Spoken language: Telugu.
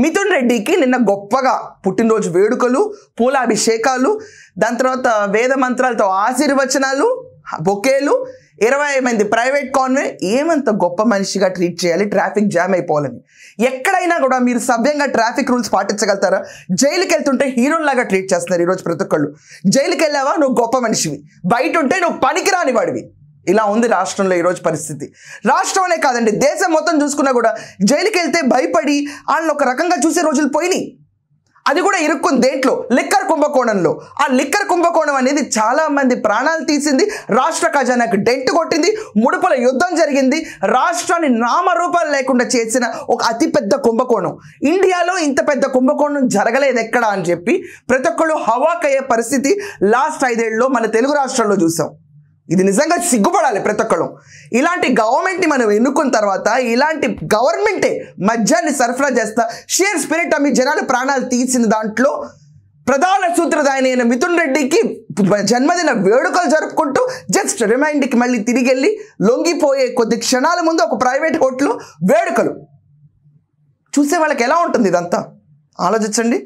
మిథున్ రెడ్డికి నిన్న గొప్పగా పుట్టినరోజు వేడుకలు, పూల అభిషేకాలు, దాని తర్వాత వేద మంత్రాలతో ఆశీర్వచనాలు, బొకేలు, 20 మంది ప్రైవేట్ కాన్వే. ఏమంత గొప్ప మనిషిగా ట్రీట్ చేయాలి ట్రాఫిక్ జామ్ అయిపోవాలని? ఎక్కడైనా కూడా మీరు సవ్యంగా ట్రాఫిక్ రూల్స్ పాటించగలుగుతారా? జైలుకి వెళ్తుంటే హీరోలాగా ట్రీట్ చేస్తున్నారు ఈరోజు ప్రతి ఒక్కళ్ళు. జైలుకి వెళ్ళావా నువ్వు గొప్ప మనిషివి, బయట ఉంటే నువ్వు పనికిరాని వాడివి. ఇలా ఉంది రాష్ట్రంలో ఈరోజు పరిస్థితి. రాష్ట్రం అనే కాదండి, దేశం మొత్తం చూసుకున్నా కూడా జైలుకి వెళ్తే భయపడి వాళ్ళని ఒక రకంగా చూసే రోజులు పోయినాయి. అది కూడా ఇరుక్కుంది దేంట్లో? లిక్కర్ కుంభకోణంలో. ఆ లిక్కర్ కుంభకోణం అనేది చాలా మంది ప్రాణాలు తీసింది, రాష్ట్ర ఖజానాకు డెంట్ కొట్టింది, ముడుపుల యుద్ధం జరిగింది, రాష్ట్రాన్ని నామరూపాలు లేకుండా చేసిన ఒక అతిపెద్ద కుంభకోణం. ఇండియాలో ఇంత పెద్ద కుంభకోణం జరగలేదు ఎక్కడ అని చెప్పి ప్రతి ఒక్కళ్ళు హవాకయ్యే పరిస్థితి లాస్ట్ 5 ఏళ్ళలో మన తెలుగు రాష్ట్రాల్లో చూసాం. ఇది నిజంగా సిగ్గుపడాలి ప్రతి ఒక్కళ్ళు. ఇలాంటి గవర్నమెంట్ని మనం ఎన్నుకున్న తర్వాత ఇలాంటి గవర్నమెంటే మద్యాన్ని సరఫరా చేస్తా షేర్ స్పిరిట్ అమ్మి జనాలు ప్రాణాలు తీసిన దాంట్లో ప్రధాన సూత్రధారి అయిన మిథున్ రెడ్డికి జన్మదిన వేడుకలు జరుపుకుంటూ జస్ట్ రిమైండ్కి మళ్ళీ తిరిగి వెళ్ళి లొంగిపోయే కొద్ది క్షణాల ముందు ఒక ప్రైవేట్ హోటల్లో వేడుకలు చూసే వాళ్ళకి ఎలా ఉంటుంది? ఇదంతా ఆలోచించండి.